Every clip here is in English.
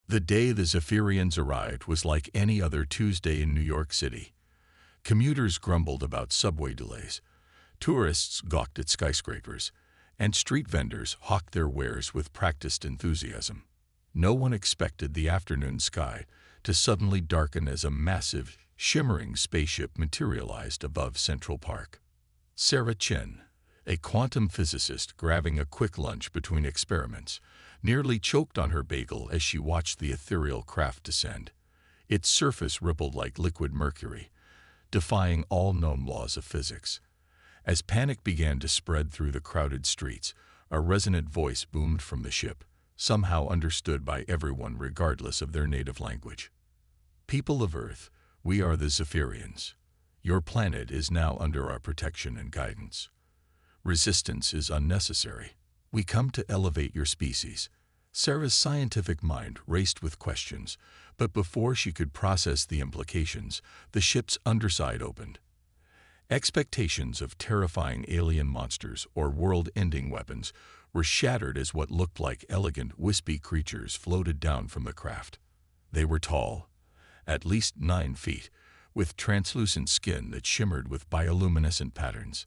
The day the Zephyrians arrived was like any other Tuesday in New York City. Commuters grumbled about subway delays, tourists gawked at skyscrapers, and street vendors hawked their wares with practiced enthusiasm. No one expected the afternoon sky to suddenly darken as a massive, shimmering spaceship materialized above Central Park. Sarah Chen, a quantum physicist grabbing a quick lunch between experiments, nearly choked on her bagel as she watched the ethereal craft descend. Its surface rippled like liquid mercury, defying all known laws of physics. As panic began to spread through the crowded streets, a resonant voice boomed from the ship, somehow understood by everyone regardless of their native language. People of Earth, we are the Zephyrians. Your planet is now under our protection and guidance. Resistance is unnecessary. We come to elevate your species. Sarah's scientific mind raced with questions, but before she could process the implications, the ship's underside opened. Expectations of terrifying alien monsters or world-ending weapons were shattered as what looked like elegant, wispy creatures floated down from the craft. They were tall, at least 9 feet, with translucent skin that shimmered with bioluminescent patterns.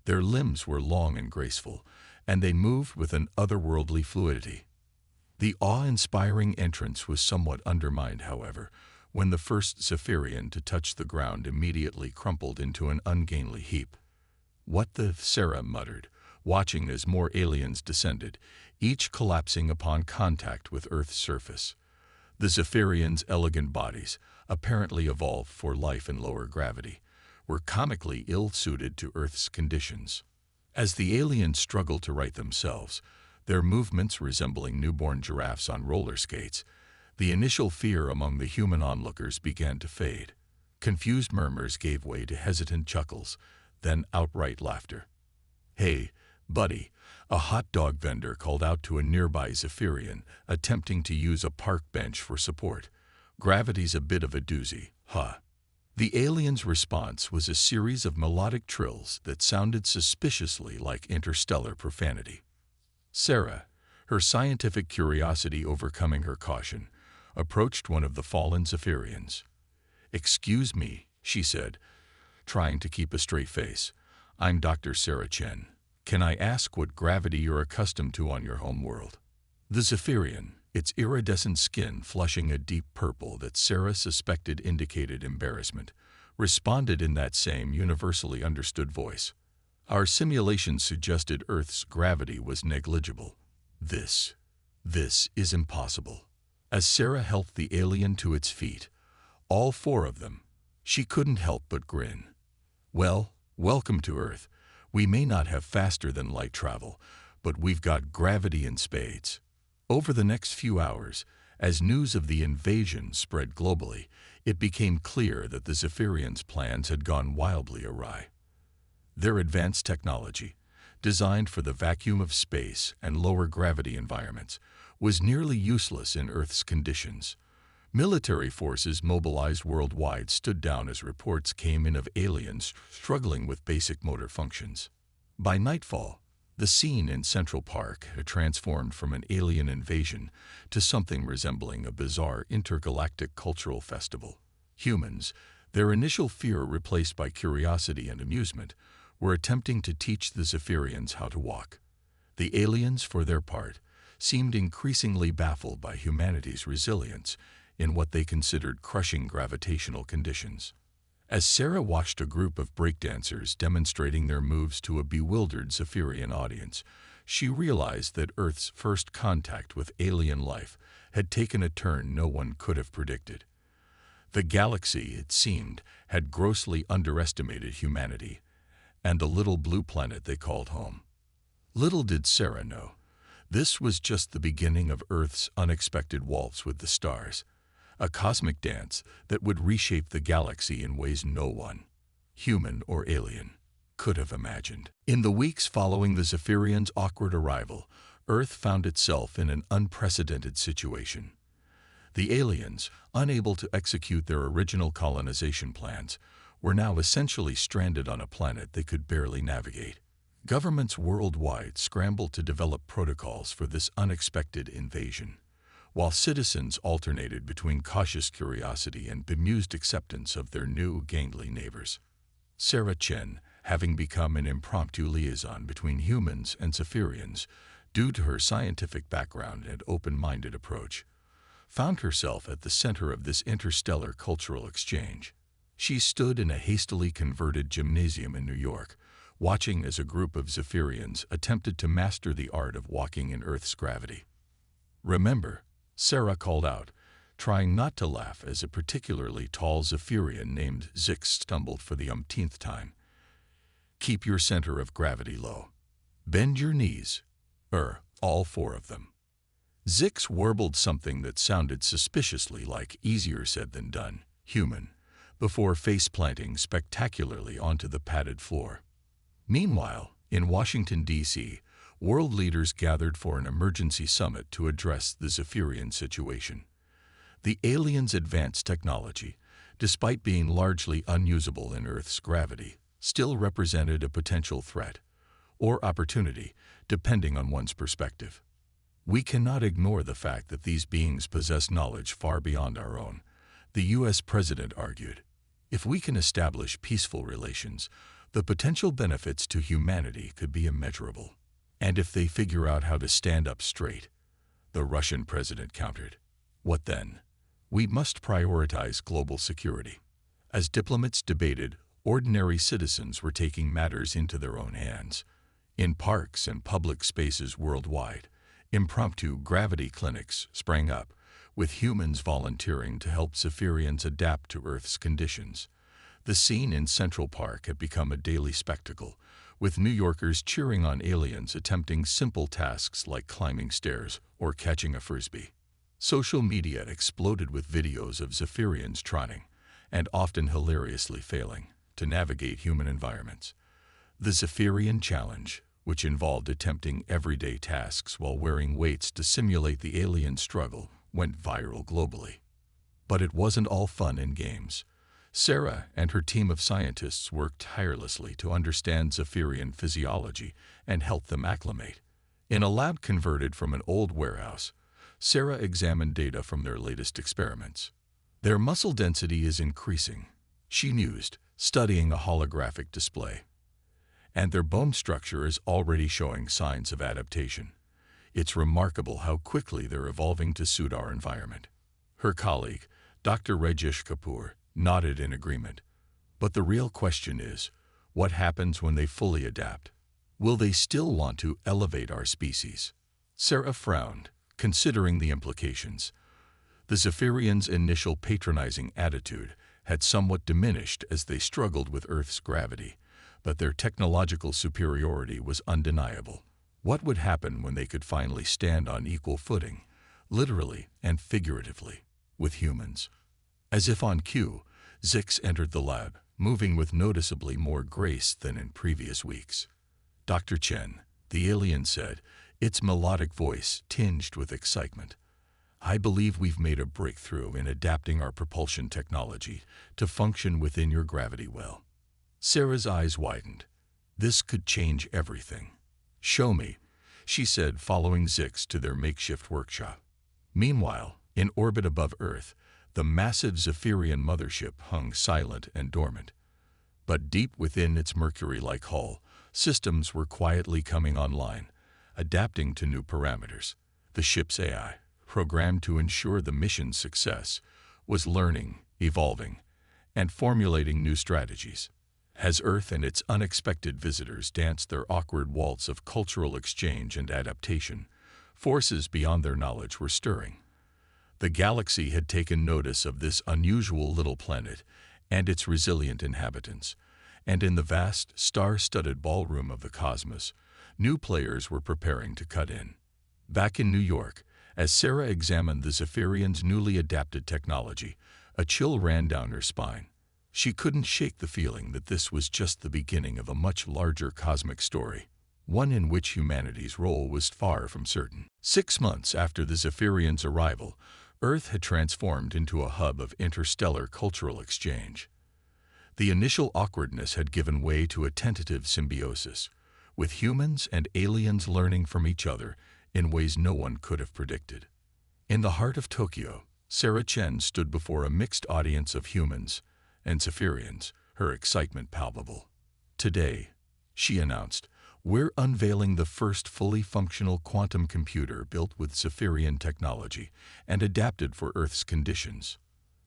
Their limbs were long and graceful, and they moved with an otherworldly fluidity. The awe-inspiring entrance was somewhat undermined, however, when the first Zephyrian to touch the ground immediately crumpled into an ungainly heap. "What the?" Sarah muttered, watching as more aliens descended, each collapsing upon contact with Earth's surface. The Zephyrians' elegant bodies, apparently evolved for life in lower gravity, were comically ill-suited to Earth's conditions. As the aliens struggled to right themselves, their movements resembling newborn giraffes on roller skates, the initial fear among the human onlookers began to fade. Confused murmurs gave way to hesitant chuckles, then outright laughter. "Hey, buddy," a hot dog vendor called out to a nearby Zephyrian, attempting to use a park bench for support. "Gravity's a bit of a doozy, huh?" The alien's response was a series of melodic trills that sounded suspiciously like interstellar profanity. Sarah, her scientific curiosity overcoming her caution, approached one of the fallen Zephyrians. "Excuse me," she said, trying to keep a straight face. "I'm Dr. Sarah Chen. Can I ask what gravity you're accustomed to on your home world?" The Zephyrian, its iridescent skin flushing a deep purple that Sarah suspected indicated embarrassment, responded in that same universally understood voice. "Our simulations suggested Earth's gravity was negligible. This is impossible." As Sarah helped the alien to its feet, all 4 of them, she couldn't help but grin. "Well, welcome to Earth. We may not have faster-than-light travel, but we've got gravity in spades." Over the next few hours, as news of the invasion spread globally, it became clear that the Zephyrians' plans had gone wildly awry. Their advanced technology, designed for the vacuum of space and lower gravity environments, was nearly useless in Earth's conditions. Military forces mobilized worldwide stood down as reports came in of aliens struggling with basic motor functions. By nightfall, the scene in Central Park had transformed from an alien invasion to something resembling a bizarre intergalactic cultural festival. Humans, their initial fear replaced by curiosity and amusement, were attempting to teach the Zephyrians how to walk. The aliens, for their part, seemed increasingly baffled by humanity's resilience in what they considered crushing gravitational conditions. As Sarah watched a group of breakdancers demonstrating their moves to a bewildered Zephyrian audience, she realized that Earth's first contact with alien life had taken a turn no one could have predicted. The galaxy, it seemed, had grossly underestimated humanity and the little blue planet they called home. Little did Sarah know, this was just the beginning of Earth's unexpected waltz with the stars, a cosmic dance that would reshape the galaxy in ways no one, human or alien, could have imagined. In the weeks following the Zephyrians' awkward arrival, Earth found itself in an unprecedented situation. The aliens, unable to execute their original colonization plans, were now essentially stranded on a planet they could barely navigate. Governments worldwide scrambled to develop protocols for this unexpected invasion. while citizens alternated between cautious curiosity and bemused acceptance of their new gangly neighbors. Sarah Chen, having become an impromptu liaison between humans and Zephyrians due to her scientific background and open-minded approach, found herself at the center of this interstellar cultural exchange. She stood in a hastily converted gymnasium in New York, watching as a group of Zephyrians attempted to master the art of walking in Earth's gravity. "Remember," Sarah called out, trying not to laugh as a particularly tall Zephyrian named Zix stumbled for the umpteenth time. "Keep your center of gravity low. Bend your knees. All four of them." Zix warbled something that sounded suspiciously like "easier said than done, human," before face-planting spectacularly onto the padded floor. Meanwhile, in Washington, D.C., world leaders gathered for an emergency summit to address the Zephyrian situation. The aliens' advanced technology, despite being largely unusable in Earth's gravity, still represented a potential threat, or opportunity, depending on one's perspective. "We cannot ignore the fact that these beings possess knowledge far beyond our own," the U.S. President argued. "If we can establish peaceful relations, the potential benefits to humanity could be immeasurable. And if they figure out how to stand up straight," the Russian president countered, "what then? We must prioritize global security." As diplomats debated, ordinary citizens were taking matters into their own hands. In parks and public spaces worldwide, impromptu gravity clinics sprang up, with humans volunteering to help Zephyrians adapt to Earth's conditions. The scene in Central Park had become a daily spectacle, with New Yorkers cheering on aliens attempting simple tasks like climbing stairs or catching a frisbee. Social media exploded with videos of Zephyrians trying, and often hilariously failing, to navigate human environments. The Zephyrian Challenge, which involved attempting everyday tasks while wearing weights to simulate the alien struggle, went viral globally. But it wasn't all fun and games. Sarah and her team of scientists worked tirelessly to understand Zephyrian physiology and help them acclimate. In a lab converted from an old warehouse, Sarah examined data from their latest experiments. "Their muscle density is increasing," she mused, studying a holographic display. "And their bone structure is already showing signs of adaptation. It's remarkable how quickly they're evolving to suit our environment." Her colleague, Dr. Rajesh Kapoor, nodded in agreement. "But the real question is, what happens when they fully adapt? Will they still want to elevate our species?" Sarah frowned, considering the implications. The Zephyrians' initial patronizing attitude had somewhat diminished as they struggled with Earth's gravity, but their technological superiority was undeniable. What would happen when they could finally stand on equal footing, literally and figuratively, with humans? As if on cue, Zix entered the lab, moving with noticeably more grace than in previous weeks. "Dr. Chen," the alien said, its melodic voice tinged with excitement, "I believe we've made a breakthrough in adapting our propulsion technology to function within your gravity well." Sarah's eyes widened. "This could change everything." "Show me," she said, following Zix to their makeshift workshop. Meanwhile, in orbit above Earth, the massive Zephyrian mothership hung silent and dormant. But deep within its Mercury-like hull, systems were quietly coming online, adapting to new parameters. The ship's AI, programmed to ensure the mission's success, was learning, evolving, and formulating new strategies. As Earth and its unexpected visitors danced their awkward waltz of cultural exchange and adaptation, forces beyond their knowledge were stirring. The galaxy had taken notice of this unusual little planet and its resilient inhabitants, and in the vast, star-studded ballroom of the cosmos, new players were preparing to cut in. Back in New York, as Sarah examined the Zephyrians' newly adapted technology, a chill ran down her spine. She couldn't shake the feeling that this was just the beginning of a much larger cosmic story, one in which humanity's role was far from certain. 6 months after the Zephyrians' arrival, Earth had transformed into a hub of interstellar cultural exchange. The initial awkwardness had given way to a tentative symbiosis, with humans and aliens learning from each other in ways no one could have predicted. In the heart of Tokyo, Sarah Chen stood before a mixed audience of humans and Zephyrians, her excitement palpable. "Today," she announced, "we're unveiling the first fully functional quantum computer built with Zephyrian technology and adapted for Earth's conditions."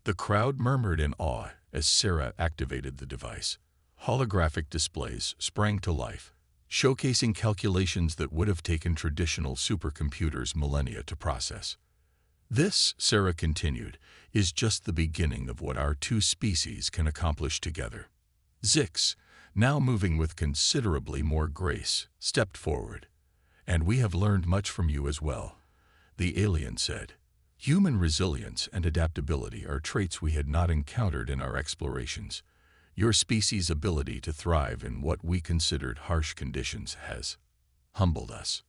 The crowd murmured in awe as Sarah activated the device. Holographic displays sprang to life, showcasing calculations that would have taken traditional supercomputers millennia to process. "This," Sarah continued, "is just the beginning of what our two species can accomplish together." Zix, now moving with considerably more grace, stepped forward. "And we have learned much from you as well," the alien said. "Human resilience and adaptability are traits we had not encountered in our explorations. Your species' ability to thrive in what we considered harsh conditions has humbled us."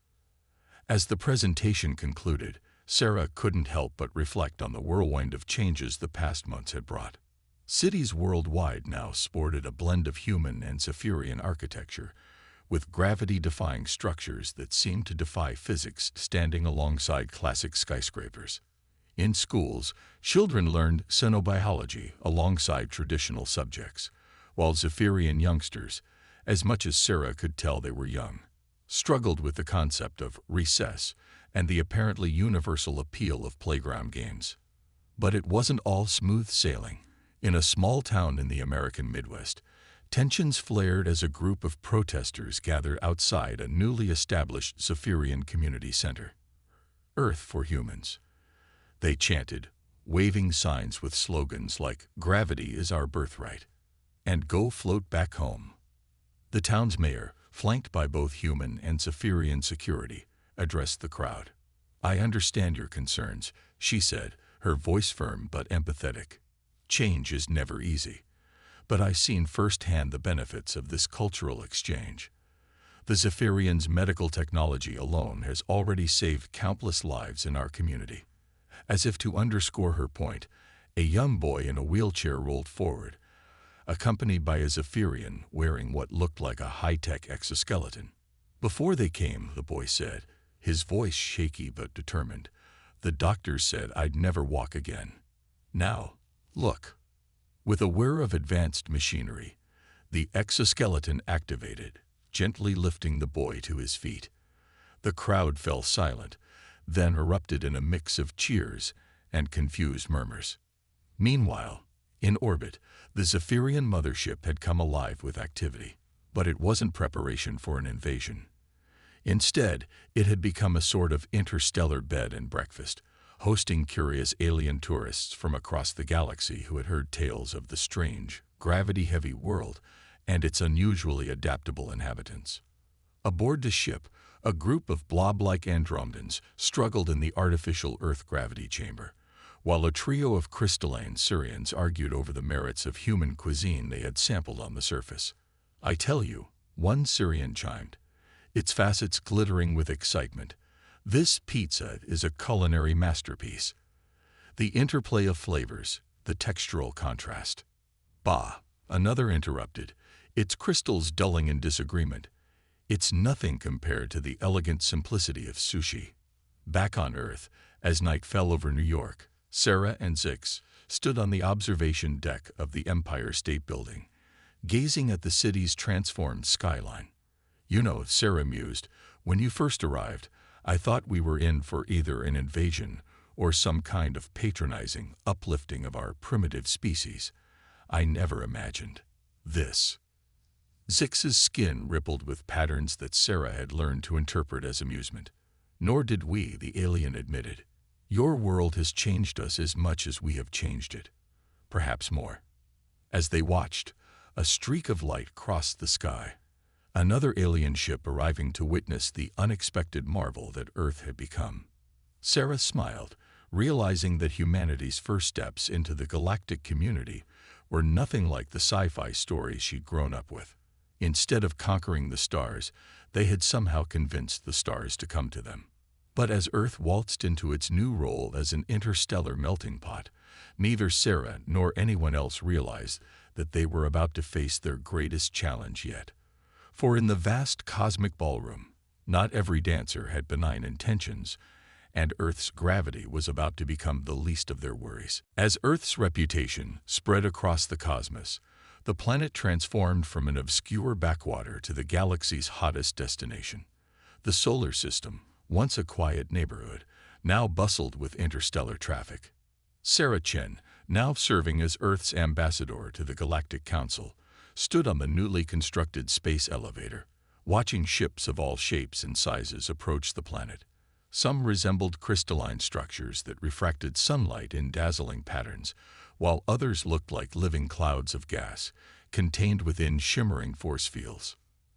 As the presentation concluded, Sarah couldn't help but reflect on the whirlwind of changes the past months had brought. Cities worldwide now sported a blend of human and Zephyrian architecture, with gravity-defying structures that seemed to defy physics standing alongside classic skyscrapers. In schools, children learned xenobiology alongside traditional subjects, while Zephyrian youngsters, as much as Sarah could tell they were young, struggled with the concept of recess and the apparently universal appeal of playground games. But it wasn't all smooth sailing. In a small town in the American Midwest, tensions flared as a group of protesters gathered outside a newly established Zephyrian community center. "Earth for humans," they chanted, waving signs with slogans like "Gravity is our birthright" and "Go float back home." The town's mayor, flanked by both human and Zephyrian security, addressed the crowd. "I understand your concerns," she said, her voice firm but empathetic. "Change is never easy, but I've seen firsthand the benefits of this cultural exchange. The Zephyrians' medical technology alone has already saved countless lives in our community." As if to underscore her point, a young boy in a wheelchair rolled forward, accompanied by a Zephyrian wearing what looked like a high-tech exoskeleton. "Before they came," the boy said, his voice shaky but determined, "the doctors said I'd never walk again. Now, look." With a whir of advanced machinery, the exoskeleton activated, gently lifting the boy to his feet. The crowd fell silent, then erupted in a mix of cheers and confused murmurs. Meanwhile, in orbit, the Zephyrian mothership had come alive with activity, but it wasn't preparation for an invasion. Instead, it had become a sort of interstellar bed and breakfast, hosting curious alien tourists from across the galaxy who had heard tales of the strange, gravity-heavy world and its unusually adaptable inhabitants. Aboard the ship, a group of blob-like Andromedans struggled in the artificial Earth gravity chamber, while a trio of crystalline Sirians argued over the merits of human cuisine they had sampled on the surface. "I tell you," one Sirian chimed, its facets glittering with excitement, "this pizza is a culinary masterpiece. The interplay of flavors, the textural contrast." "Bah," another interrupted, its crystals dulling in disagreement. "It's nothing compared to the elegant simplicity of sushi." Back on Earth, as night fell over New York, Sarah and Zix stood on the observation deck of the Empire State Building, gazing at the city's transformed skyline. "You know," Sarah mused, "when you first arrived, I thought we were in for either an invasion or some kind of patronizing uplifting of our primitive species. I never imagined this." Zix's skin rippled with patterns that Sarah had learned to interpret as amusement. "Nor did we," the alien admitted. "Your world has changed us as much as we have changed it. Perhaps more." As they watched, a streak of light crossed the sky. Another alien ship arriving to witness the unexpected marvel that Earth had become. Sarah smiled, realizing that humanity's first steps into the galactic community were nothing like the sci-fi stories she'd grown up with. Instead of conquering the stars, they had somehow convinced the stars to come to them. But as Earth waltzed into its new role as an interstellar melting pot, neither Sarah nor anyone else realized that they were about to face their greatest challenge yet. For in the vast cosmic ballroom, not every dancer had benign intentions, and Earth's gravity was about to become the least of their worries. As Earth's reputation spread across the cosmos, the planet transformed from an obscure backwater to the galaxy's hottest destination. The solar system, once a quiet neighborhood, now bustled with interstellar traffic. Sarah Chen, now serving as Earth's ambassador to the Galactic Council, stood on the newly constructed space elevator, watching ships of all shapes and sizes approach the planet. Some resembled crystalline structures that refracted sunlight in dazzling patterns, while others looked like living clouds of gas, contained within shimmering force fields.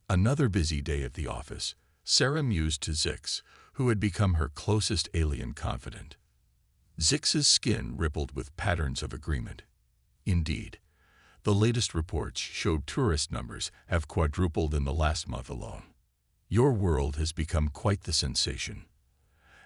Another busy day at the office, Sarah mused to Zix, who had become her closest alien confidant. Zix's skin rippled with patterns of agreement. Indeed, the latest reports showed tourist numbers have quadrupled in the last month alone. Your world has become quite the sensation.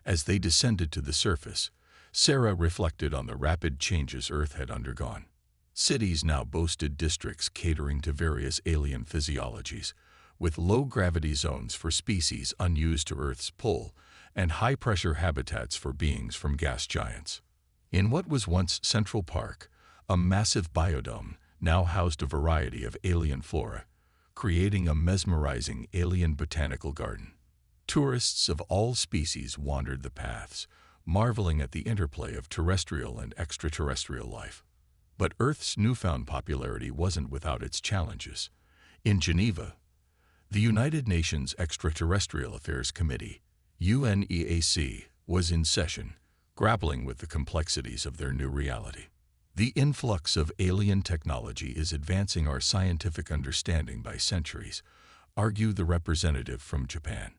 As they descended to the surface, Sarah reflected on the rapid changes Earth had undergone. Cities now boasted districts catering to various alien physiologies, with low-gravity zones for species unused to Earth's pull and high-pressure habitats for beings from gas giants. In what was once Central Park, a massive biodome now housed a variety of alien flora, creating a mesmerizing alien botanical garden. Tourists of all species wandered the paths, marveling at the interplay of terrestrial and extraterrestrial life. But Earth's newfound popularity wasn't without its challenges. In Geneva, the United Nations Extraterrestrial Affairs Committee, UNEAC, was in session, grappling with the complexities of their new reality. The influx of alien technology is advancing our scientific understanding by centuries, argued the representative from Japan.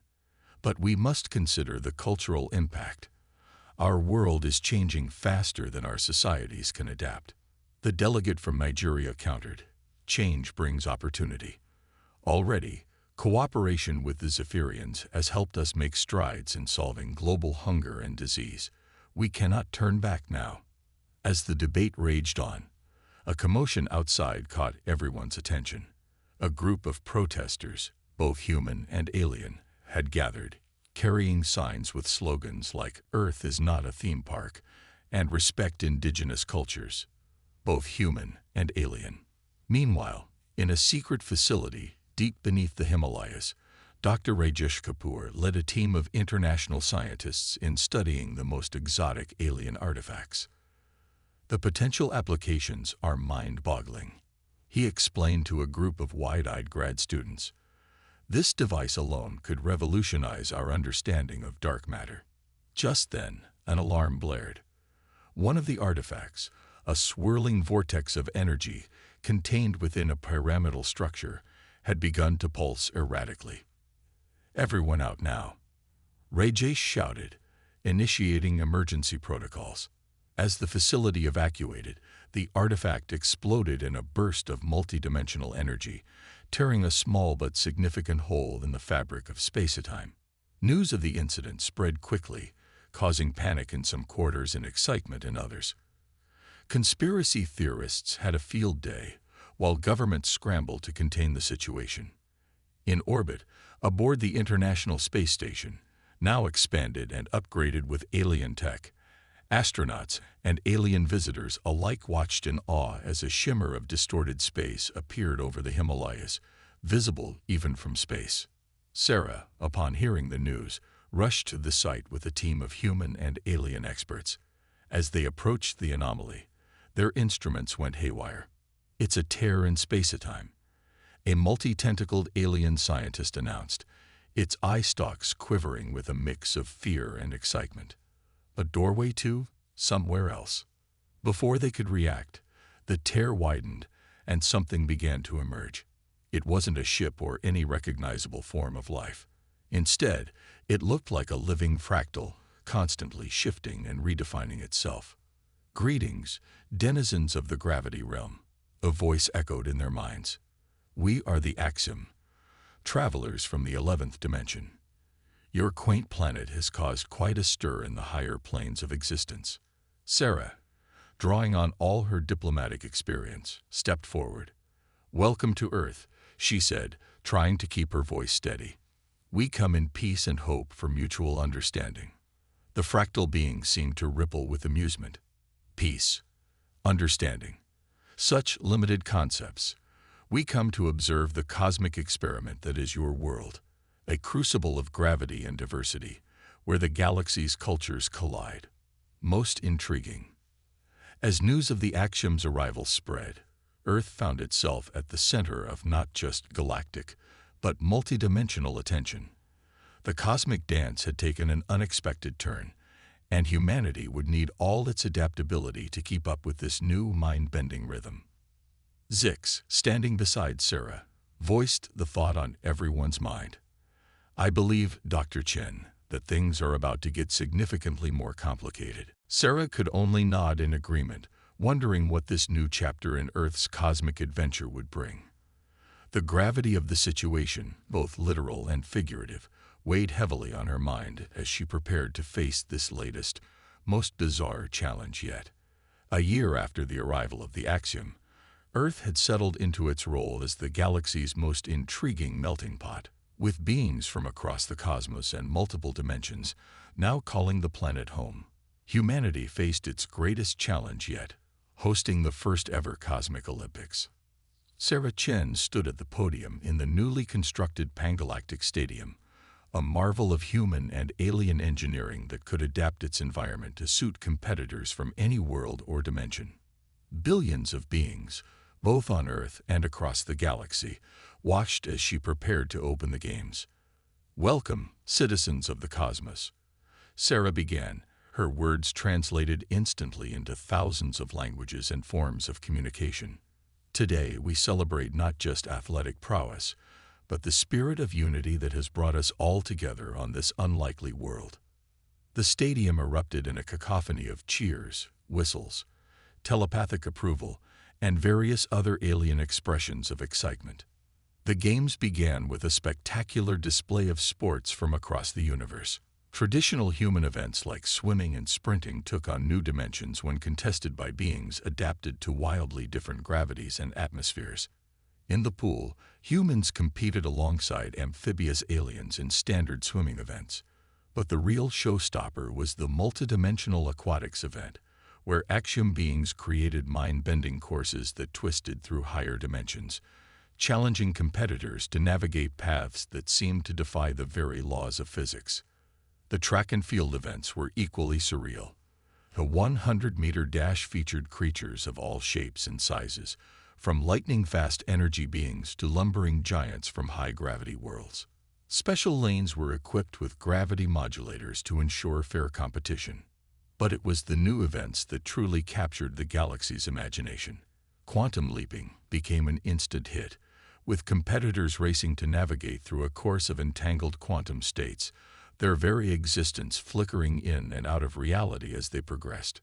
But we must consider the cultural impact. Our world is changing faster than our societies can adapt. The delegate from Nigeria countered, "Change brings opportunity." Already, cooperation with the Zephyrians has helped us make strides in solving global hunger and disease. We cannot turn back now. As the debate raged on, a commotion outside caught everyone's attention. A group of protesters, both human and alien, had gathered, carrying signs with slogans like "Earth is not a theme park" and "Respect indigenous cultures," both human and alien. Meanwhile, in a secret facility deep beneath the Himalayas, Dr. Rajesh Kapoor led a team of international scientists in studying the most exotic alien artifacts. The potential applications are mind-boggling, he explained to a group of wide-eyed grad students. This device alone could revolutionize our understanding of dark matter. Just then, an alarm blared. One of the artifacts, a swirling vortex of energy contained within a pyramidal structure, had begun to pulse erratically. "Everyone out now," Rajesh shouted, initiating emergency protocols. As the facility evacuated, the artifact exploded in a burst of multidimensional energy, tearing a small but significant hole in the fabric of space-time. News of the incident spread quickly, causing panic in some quarters and excitement in others. Conspiracy theorists had a field day, while governments scrambled to contain the situation. In orbit, aboard the International Space Station, now expanded and upgraded with alien tech, astronauts and alien visitors alike watched in awe as a shimmer of distorted space appeared over the Himalayas, visible even from space. Sarah, upon hearing the news, rushed to the site with a team of human and alien experts. As they approached the anomaly, their instruments went haywire. "It's a tear in space-time," a multi-tentacled alien scientist announced, its eye stalks quivering with a mix of fear and excitement. A doorway to somewhere else. Before they could react, the tear widened and something began to emerge. It wasn't a ship or any recognizable form of life. Instead, it looked like a living fractal, constantly shifting and redefining itself. "Greetings, denizens of the gravity realm," a voice echoed in their minds. "We are the Axiom, travelers from the 11th dimension. Your quaint planet has caused quite a stir in the higher planes of existence." Sarah, drawing on all her diplomatic experience, stepped forward. "Welcome to Earth," she said, trying to keep her voice steady. "We come in peace and hope for mutual understanding." The fractal beings seemed to ripple with amusement. Peace. Understanding. Such limited concepts. We come to observe the cosmic experiment that is your world, a crucible of gravity and diversity, where the galaxy's cultures collide. Most intriguing. As news of the Axiom's arrival spread, Earth found itself at the center of not just galactic, but multidimensional attention. The cosmic dance had taken an unexpected turn, and humanity would need all its adaptability to keep up with this new mind-bending rhythm. Zix, standing beside Sarah, voiced the thought on everyone's mind. "I believe, Dr. Chen, that things are about to get significantly more complicated." Sarah could only nod in agreement, wondering what this new chapter in Earth's cosmic adventure would bring. The gravity of the situation, both literal and figurative, weighed heavily on her mind as she prepared to face this latest, most bizarre challenge yet. A year after the arrival of the Axiom, Earth had settled into its role as the galaxy's most intriguing melting pot, with beings from across the cosmos and multiple dimensions now calling the planet home. Humanity faced its greatest challenge yet, hosting the first-ever Cosmic Olympics. Sarah Chen stood at the podium in the newly constructed Pangalactic Stadium, a marvel of human and alien engineering that could adapt its environment to suit competitors from any world or dimension. Billions of beings, both on Earth and across the galaxy, watched as she prepared to open the games. "Welcome, citizens of the cosmos," Sarah began, her words translated instantly into thousands of languages and forms of communication. "Today we celebrate not just athletic prowess, but the spirit of unity that has brought us all together on this unlikely world." The stadium erupted in a cacophony of cheers, whistles, telepathic approval, and various other alien expressions of excitement. The games began with a spectacular display of sports from across the universe. Traditional human events like swimming and sprinting took on new dimensions when contested by beings adapted to wildly different gravities and atmospheres. In the pool, humans competed alongside amphibious aliens in standard swimming events. But the real showstopper was the multidimensional aquatics event, where Axiom beings created mind-bending courses that twisted through higher dimensions, challenging competitors to navigate paths that seemed to defy the very laws of physics. The track and field events were equally surreal. The 100-meter dash featured creatures of all shapes and sizes, from lightning-fast energy beings to lumbering giants from high-gravity worlds. Special lanes were equipped with gravity modulators to ensure fair competition. But it was the new events that truly captured the galaxy's imagination. Quantum leaping became an instant hit, with competitors racing to navigate through a course of entangled quantum states, their very existence flickering in and out of reality as they progressed.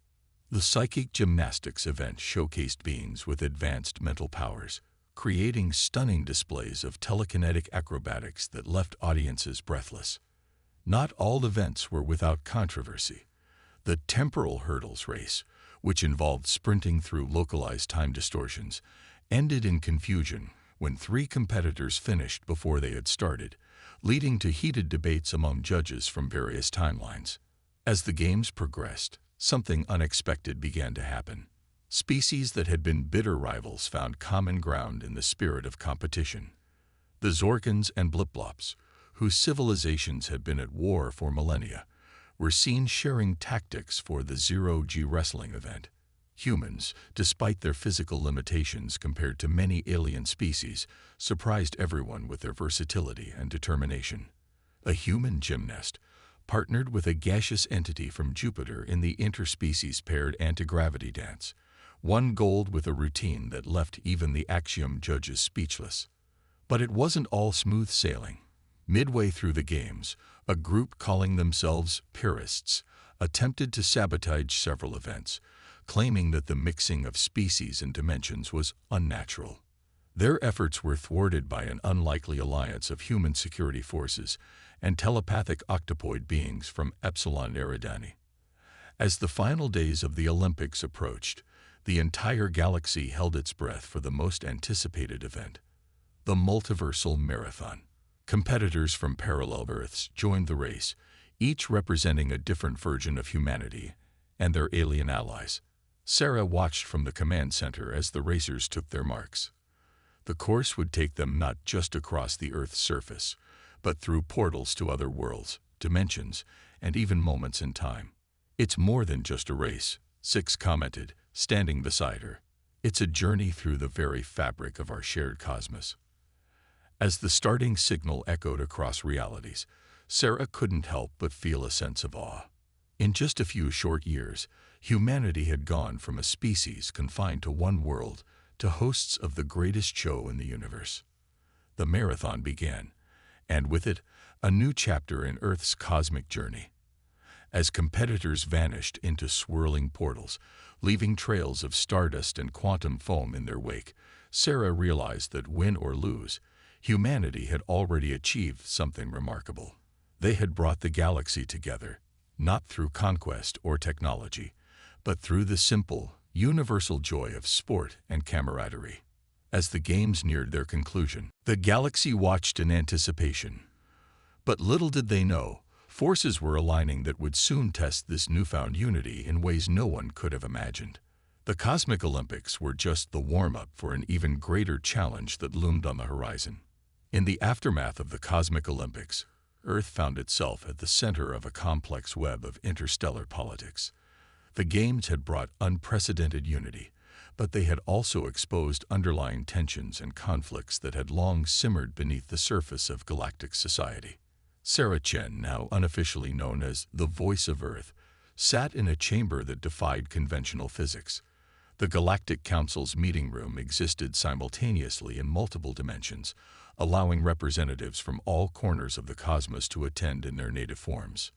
The psychic gymnastics event showcased beings with advanced mental powers, creating stunning displays of telekinetic acrobatics that left audiences breathless. Not all events were without controversy. The temporal hurdles race, which involved sprinting through localized time distortions, ended in confusion when 3 competitors finished before they had started, leading to heated debates among judges from various timelines. As the games progressed, something unexpected began to happen. Species that had been bitter rivals found common ground in the spirit of competition. The Zorkans and Bliplops, whose civilizations had been at war for millennia, were seen sharing tactics for the Zero-G wrestling event. Humans, despite their physical limitations compared to many alien species, surprised everyone with their versatility and determination. A human gymnast partnered with a gaseous entity from Jupiter in the interspecies paired anti-gravity dance, won gold with a routine that left even the Axiom judges speechless. But it wasn't all smooth sailing. Midway through the games, a group calling themselves purists attempted to sabotage several events, claiming that the mixing of species and dimensions was unnatural. Their efforts were thwarted by an unlikely alliance of human security forces and telepathic octopoid beings from Epsilon Eridani. As the final days of the Olympics approached, the entire galaxy held its breath for the most anticipated event, the multiversal marathon. Competitors from parallel Earths joined the race, each representing a different version of humanity and their alien allies. Sarah watched from the command center as the racers took their marks. The course would take them not just across the Earth's surface, but through portals to other worlds, dimensions, and even moments in time. "It's more than just a race," Six commented, standing beside her. "It's a journey through the very fabric of our shared cosmos." As the starting signal echoed across realities, Sarah couldn't help but feel a sense of awe. In just a few short years, humanity had gone from a species confined to one world to hosts of the greatest show in the universe. The marathon began, and with it, a new chapter in Earth's cosmic journey. As competitors vanished into swirling portals, leaving trails of stardust and quantum foam in their wake, Sarah realized that win or lose, humanity had already achieved something remarkable. They had brought the galaxy together, not through conquest or technology, but through the simple, universal joy of sport and camaraderie. As the games neared their conclusion, the galaxy watched in anticipation. But little did they know, forces were aligning that would soon test this newfound unity in ways no one could have imagined. The Cosmic Olympics were just the warm-up for an even greater challenge that loomed on the horizon. In the aftermath of the Cosmic Olympics, Earth found itself at the center of a complex web of interstellar politics. The Games had brought unprecedented unity, but they had also exposed underlying tensions and conflicts that had long simmered beneath the surface of galactic society. Sarah Chen, now unofficially known as the Voice of Earth, sat in a chamber that defied conventional physics. The Galactic Council's meeting room existed simultaneously in multiple dimensions, allowing representatives from all corners of the cosmos to attend in their native forms.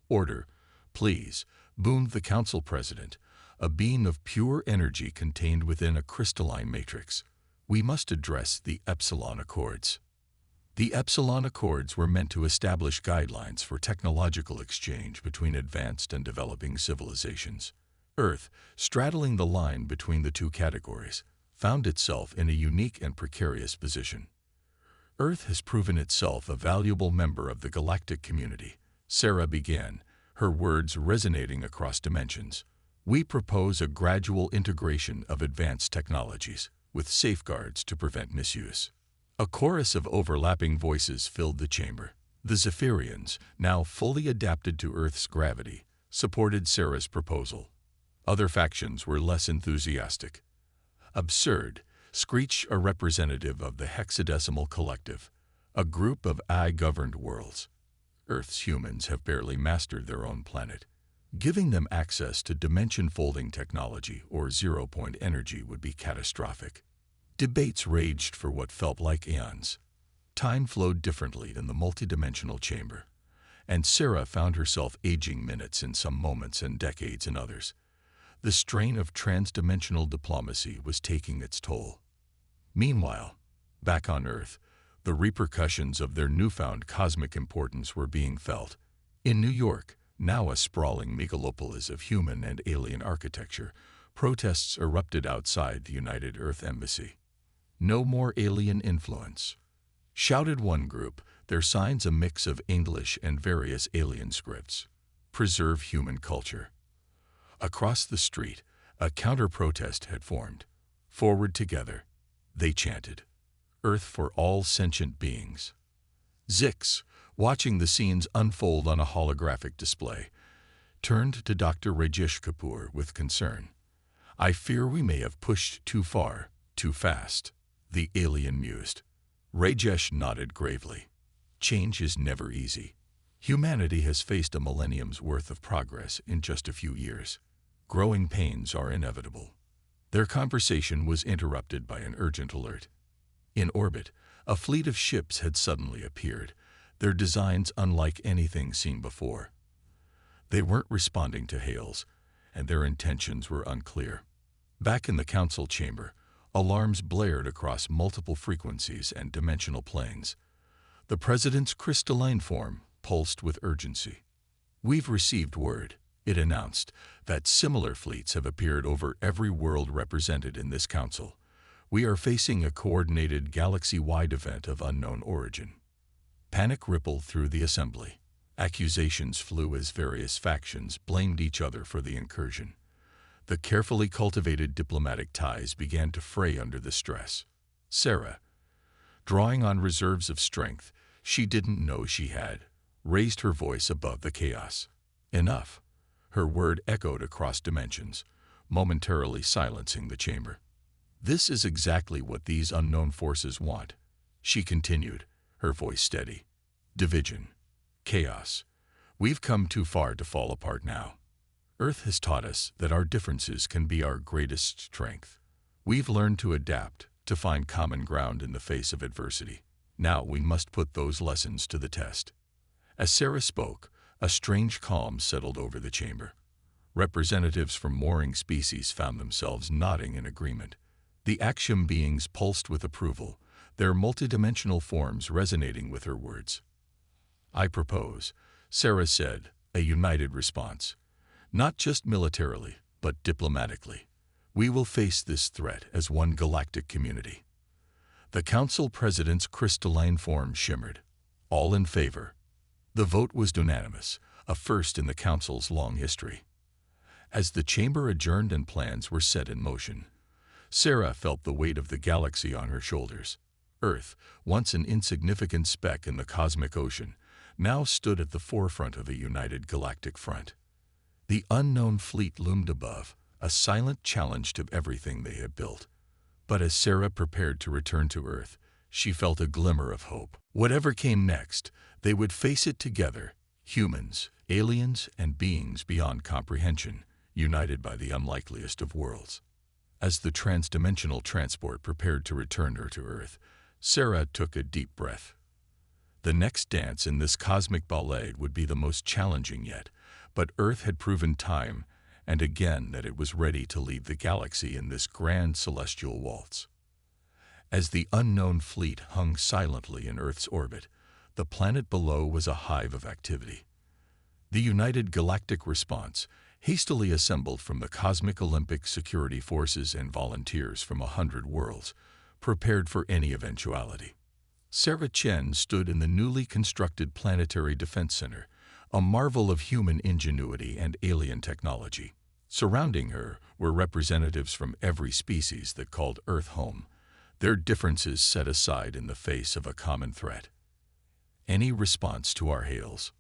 "Order, please," boomed the council president, a being of pure energy contained within a crystalline matrix. "We must address the Epsilon Accords." The Epsilon Accords were meant to establish guidelines for technological exchange between advanced and developing civilizations. Earth, straddling the line between the two categories, found itself in a unique and precarious position. "Earth has proven itself a valuable member of the galactic community," Sarah began, her words resonating across dimensions. "We propose a gradual integration of advanced technologies, with safeguards to prevent misuse." A chorus of overlapping voices filled the chamber. The Zephyrians, now fully adapted to Earth's gravity, supported Sarah's proposal. Other factions were less enthusiastic. "Absurd," screeched a representative of the Hexadecimal Collective, a group of AI-governed worlds. "Earth's humans have barely mastered their own planet. Giving them access to dimension-folding technology or zero-point energy would be catastrophic." Debates raged for what felt like eons. Time flowed differently in the multidimensional chamber, and Sarah found herself aging minutes in some moments and decades in others. The strain of transdimensional diplomacy was taking its toll. Meanwhile, back on Earth, the repercussions of their newfound cosmic importance were being felt. In New York, now a sprawling megalopolis of human and alien architecture, protests erupted outside the United Earth Embassy. "No more alien influence," shouted one group, their signs a mix of English and various alien scripts. "Preserve human culture." Across the street, a counter-protest had formed. "Forward together," they chanted. "Earth for all sentient beings." Zix, watching the scenes unfold on a holographic display, turned to Dr. Rajesh Kapoor with concern. "I fear we may have pushed too far, too fast," the alien mused. Rajesh nodded gravely. "Change is never easy. Humanity has faced a millennium's worth of progress in just a few years. Growing pains are inevitable." Their conversation was interrupted by an urgent alert. In orbit, a fleet of ships had suddenly appeared, their designs unlike anything seen before. They weren't responding to hails, and their intentions were unclear. Back in the council chamber, alarms blared across multiple frequencies and dimensional planes. The president's crystalline form pulsed with urgency. "We've received word," it announced, "that similar fleets have appeared over every world represented in this council. We are facing a coordinated galaxy-wide event of unknown origin." Panic rippled through the assembly. Accusations flew as various factions blamed each other for the incursion. The carefully cultivated diplomatic ties began to fray under the stress. Sarah, drawing on reserves of strength she didn't know she had, raised her voice above the chaos. Enough. Her word echoed across dimensions, momentarily silencing the chamber. This is exactly what these unknown forces want, she continued, her voice steady. Division. Chaos. We've come too far to fall apart now. Earth has taught us that our differences can be our greatest strength. We've learned to adapt, to find common ground in the face of adversity. Now we must put those lessons to the test. As Sarah spoke, a strange calm settled over the chamber. Representatives from warring species found themselves nodding in agreement. The Axiom beings pulsed with approval, their multidimensional forms resonating with her words. I propose, Sarah said, a united response. Not just militarily, but diplomatically. We will face this threat as one galactic community. The Council President's crystalline form shimmered. All in favor. The vote was unanimous, a first in the Council's long history. As the chamber adjourned and plans were set in motion, Sarah felt the weight of the galaxy on her shoulders. Earth, once an insignificant speck in the cosmic ocean, now stood at the forefront of a united galactic front. The unknown fleet loomed above, a silent challenge to everything they had built. But as Sarah prepared to return to Earth, she felt a glimmer of hope. Whatever came next, they would face it together, humans, aliens, and beings beyond comprehension, united by the unlikeliest of worlds. As the transdimensional transport prepared to return her to Earth, Sarah took a deep breath. The next dance in this cosmic ballet would be the most challenging yet, but Earth had proven time and again that it was ready to lead the galaxy in this grand celestial waltz. As the unknown fleet hung silently in Earth's orbit, the planet below was a hive of activity. The United Galactic Response, hastily assembled from the Cosmic Olympic Security Forces and volunteers from 100 worlds, prepared for any eventuality. Sarah Chen stood in the newly constructed Planetary Defense Center, a marvel of human ingenuity and alien technology. Surrounding her were representatives from every species that called Earth home, their differences set aside in the face of a common threat. Any response to our hails?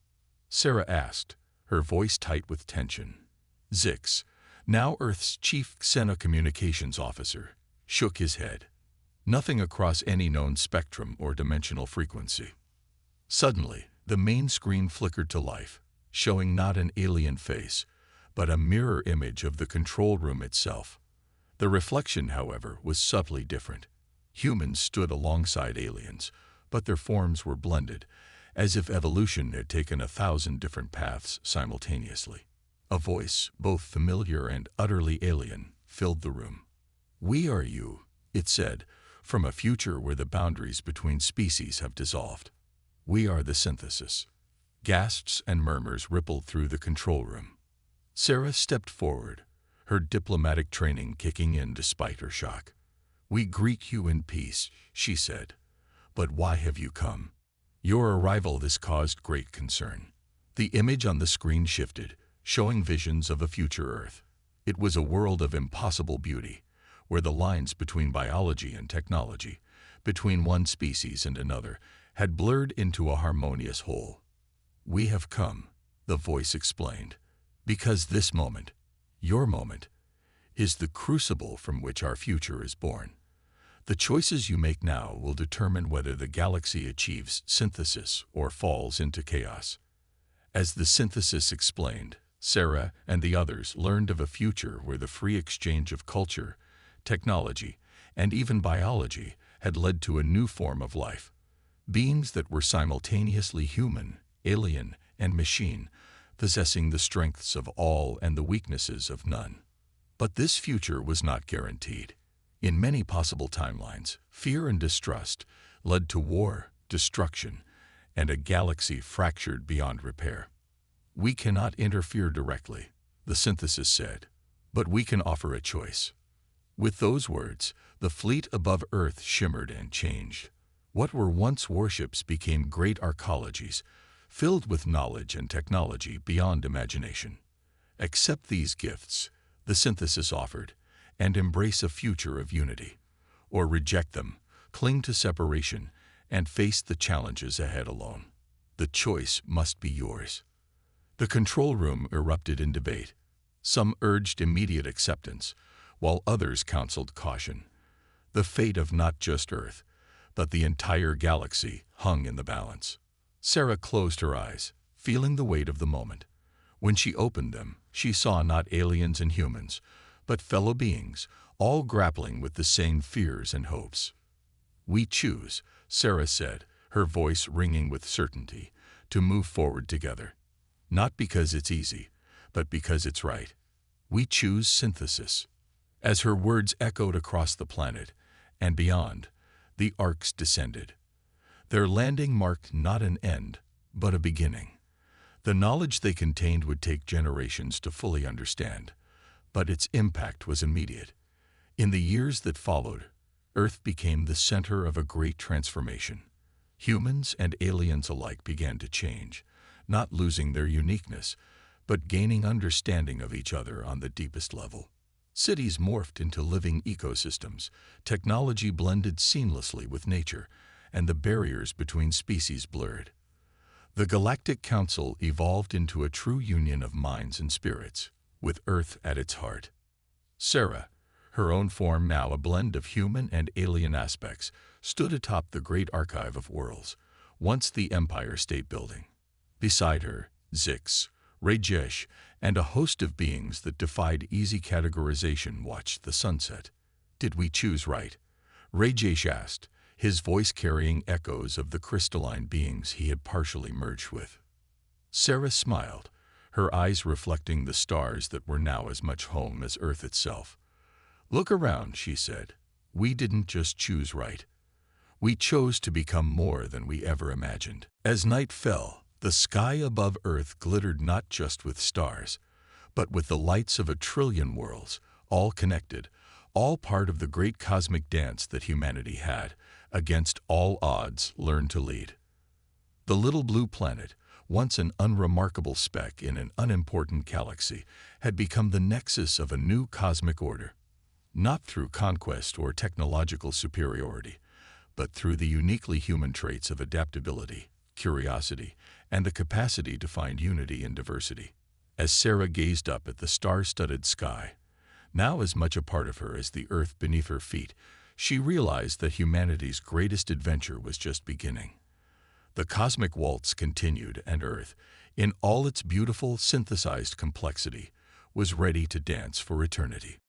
Sarah asked, her voice tight with tension. Zix, now Earth's chief xenocommunications officer, shook his head. Nothing across any known spectrum or dimensional frequency. Suddenly, the main screen flickered to life, showing not an alien face, but a mirror image of the control room itself. The reflection, however, was subtly different. Humans stood alongside aliens, but their forms were blended, as if evolution had taken 1,000 different paths simultaneously. A voice, both familiar and utterly alien, filled the room. We are you, it said, from a future where the boundaries between species have dissolved. We are the synthesis. Gasps and murmurs rippled through the control room. Sarah stepped forward, her diplomatic training kicking in despite her shock. We greet you in peace, she said. But why have you come? Your arrival has caused great concern. The image on the screen shifted, showing visions of a future Earth. It was a world of impossible beauty, where the lines between biology and technology, between one species and another, had blurred into a harmonious whole. We have come, the voice explained, because this moment, your moment, is the crucible from which our future is born. The choices you make now will determine whether the galaxy achieves synthesis or falls into chaos. As the synthesis explained, Sarah and the others learned of a future where the free exchange of culture, technology, and even biology had led to a new form of life. Beings that were simultaneously human, alien, and machine, possessing the strengths of all and the weaknesses of none. But this future was not guaranteed. In many possible timelines, fear and distrust led to war, destruction, and a galaxy fractured beyond repair. We cannot interfere directly, the synthesis said, but we can offer a choice. With those words, the fleet above Earth shimmered and changed. What were once warships became great arcologies, filled with knowledge and technology beyond imagination. Accept these gifts, the synthesis offered, and embrace a future of unity. Or reject them, cling to separation, and face the challenges ahead alone. The choice must be yours. The control room erupted in debate. Some urged immediate acceptance, while others counseled caution. The fate of not just Earth, but the entire galaxy hung in the balance. Sarah closed her eyes, feeling the weight of the moment. When she opened them, she saw not aliens and humans, but fellow beings, all grappling with the same fears and hopes. "We choose," Sarah said, her voice ringing with certainty, "to move forward together. Not because it's easy, but because it's right. We choose synthesis." As her words echoed across the planet and beyond, the Orcs descended. Their landing marked not an end, but a beginning. The knowledge they contained would take generations to fully understand, but its impact was immediate. In the years that followed, Earth became the center of a great transformation. Humans and aliens alike began to change, not losing their uniqueness, but gaining understanding of each other on the deepest level. Cities morphed into living ecosystems, technology blended seamlessly with nature, and the barriers between species blurred. The Galactic Council evolved into a true union of minds and spirits, with Earth at its heart. Sarah, her own form now a blend of human and alien aspects, stood atop the great archive of worlds, once the Empire State Building. Beside her, Zix, Rajesh, and a host of beings that defied easy categorization watched the sunset. "Did we choose right?" Rajesh asked, his voice carrying echoes of the crystalline beings he had partially merged with. Sarah smiled, her eyes reflecting the stars that were now as much home as Earth itself. "Look around," she said. "We didn't just choose right. We chose to become more than we ever imagined." As night fell, the sky above Earth glittered not just with stars, but with the lights of 1,000,000,000,000 worlds, all connected, all part of the great cosmic dance that humanity had, against all odds, learned to lead. The little blue planet, once an unremarkable speck in an unimportant galaxy, had become the nexus of a new cosmic order. Not through conquest or technological superiority, but through the uniquely human traits of adaptability, curiosity, and the capacity to find unity in diversity. As Sarah gazed up at the star-studded sky, now as much a part of her as the Earth beneath her feet, she realized that humanity's greatest adventure was just beginning. The cosmic waltz continued, and Earth, in all its beautiful, synthesized complexity, was ready to dance for eternity.